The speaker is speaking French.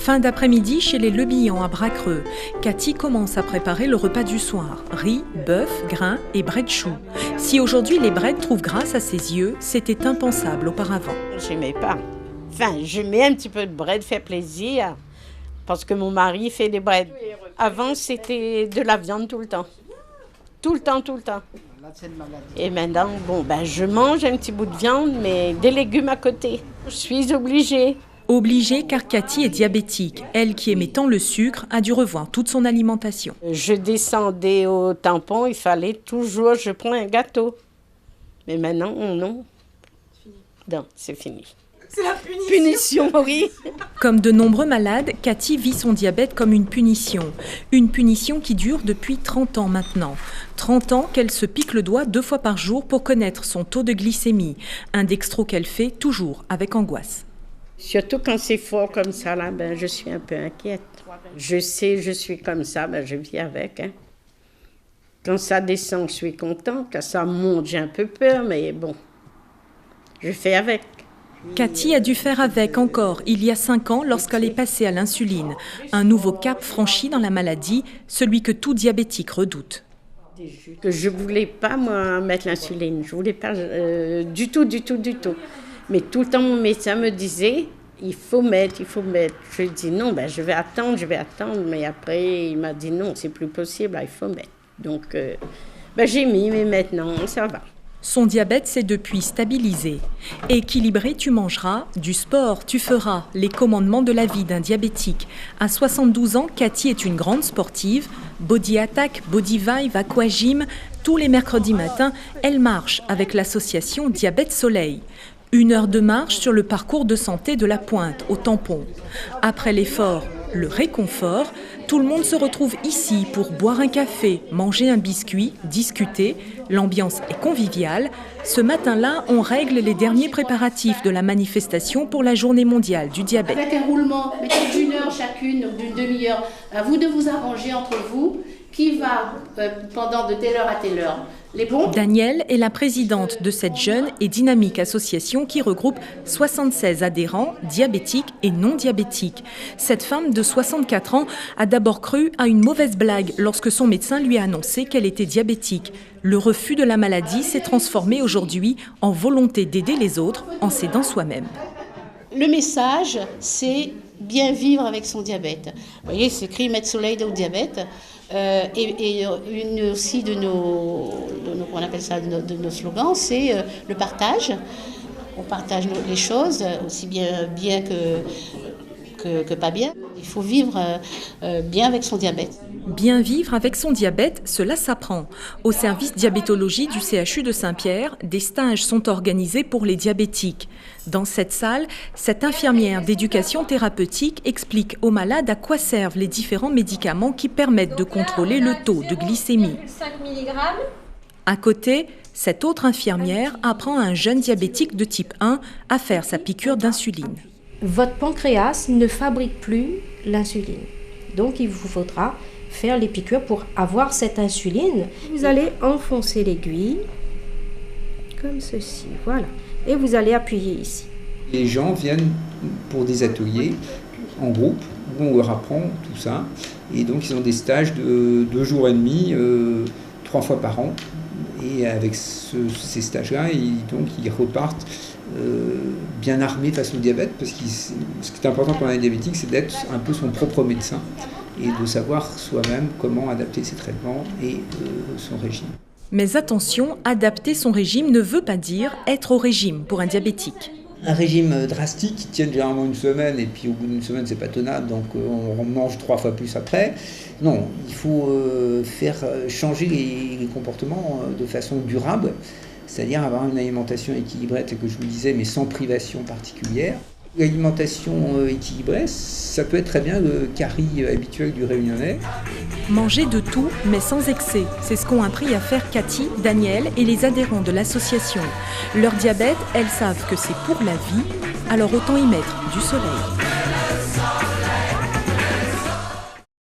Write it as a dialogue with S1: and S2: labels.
S1: Fin d'après-midi chez les Le Bihan à Bracreux. Cathy commence à préparer le repas du soir. Riz, bœuf, grains et brais de chou. Si aujourd'hui les brettes trouvent grâce à ses yeux, c'était impensable auparavant.
S2: J'aimais pas. Enfin, je mets un petit peu de bread, fait plaisir, parce que mon mari fait des breads. Avant, c'était de la viande tout le temps. Tout le temps, tout le temps. Et maintenant, je mange un petit bout de viande, mais des légumes à côté. Je suis obligée.
S1: Obligée car Cathy est diabétique. Elle qui aimait tant le sucre a dû revoir toute son alimentation.
S2: Je descendais au tampon, il fallait toujours, je prends un gâteau. Mais maintenant, non. Non, c'est fini.
S3: C'est la punition.
S2: Punition, oui.
S1: Comme de nombreux malades, Cathy vit son diabète comme une punition. Une punition qui dure depuis 30 ans maintenant. 30 ans qu'elle se pique le doigt 2 fois par jour pour connaître son taux de glycémie. Un dextro qu'elle fait toujours avec angoisse.
S2: Surtout quand c'est fort comme ça, là, je suis un peu inquiète. Je sais, je suis comme ça, je vis avec. Hein. Quand ça descend, je suis contente. Quand ça monte, j'ai un peu peur, mais bon, je fais avec.
S1: Cathy a dû faire avec encore il y a 5 ans lorsqu'elle est passée à l'insuline. Un nouveau cap franchi dans la maladie, celui que tout diabétique redoute.
S2: Je ne voulais pas, moi, mettre l'insuline. Je ne voulais pas du tout. Mais tout le temps, mon médecin me disait, il faut mettre. Je lui ai dit non, je vais attendre. Mais après, il m'a dit non, c'est plus possible, il faut mettre. Donc, j'ai mis, mais maintenant, ça va.
S1: Son diabète s'est depuis stabilisé. Équilibré, tu mangeras, du sport, tu feras, les commandements de la vie d'un diabétique. À 72 ans, Cathy est une grande sportive. Body Attack, Body Vibe, Aquagym. Tous les mercredis matins, elle marche avec l'association Diabète Soleil. 1 heure de marche sur le parcours de santé de la Pointe, au tampon. Après l'effort, le réconfort, tout le monde se retrouve ici pour boire un café, manger un biscuit, discuter. L'ambiance est conviviale. Ce matin-là, on règle les derniers préparatifs de la manifestation pour la journée mondiale du diabète.
S4: Avec un roulement, mettez d'1 heure chacune, donc d'une demi-heure, à vous de vous arranger entre vous, qui va pendant de telle heure à telle heure. Les bons.
S1: Danielle est la présidente de cette jeune et dynamique association qui regroupe 76 adhérents, diabétiques et non diabétiques. Cette femme de 64 ans a d'abord cru à une mauvaise blague lorsque son médecin lui a annoncé qu'elle était diabétique. Le refus de la maladie s'est transformé aujourd'hui en volonté d'aider les autres en s'aidant soi-même.
S4: Le message, c'est bien vivre avec son diabète. Vous voyez, c'est écrit Mettre Soleil au diabète. Et une aussi de nos on appelle ça de nos slogans, c'est le partage. On partage les choses aussi bien que pas bien. Il faut vivre bien avec son diabète.
S1: Bien vivre avec son diabète, cela s'apprend. Au service diabétologie du CHU de Saint-Pierre, des stages sont organisés pour les diabétiques. Dans cette salle, cette infirmière d'éducation thérapeutique explique aux malades à quoi servent les différents médicaments qui permettent de contrôler le taux de glycémie.
S3: 5 mg.
S1: À côté, cette autre infirmière apprend à un jeune diabétique de type 1 à faire sa piqûre d'insuline.
S5: Votre pancréas ne fabrique plus l'insuline. Donc, il vous faudra faire les piqûres pour avoir cette insuline. Vous allez enfoncer l'aiguille, comme ceci, voilà. Et vous allez appuyer ici.
S6: Les gens viennent pour des ateliers en groupe, où on leur apprend tout ça. Et donc, ils ont des stages de 2 jours et demi, 3 fois par an. Et avec ces stages-là, ils repartent bien armés face au diabète, parce que ce qui est important quand on est diabétique, c'est d'être un peu son propre médecin et de savoir soi-même comment adapter ses traitements et son régime.
S1: Mais attention, adapter son régime ne veut pas dire être au régime pour un diabétique.
S6: Un régime drastique qui tient généralement 1 semaine, et puis au bout d'1 semaine, c'est pas tenable, donc on mange 3 fois plus après. Non, il faut faire changer les comportements de façon durable, c'est-à-dire avoir une alimentation équilibrée, telle que je vous le disais, mais sans privation particulière. L'alimentation équilibrée, ça peut être très bien le curry habituel du Réunionnais.
S1: Manger de tout, mais sans excès. C'est ce qu'ont appris à faire Cathy, Daniel et les adhérents de l'association. Leur diabète, elles savent que c'est pour la vie, alors autant y mettre du soleil.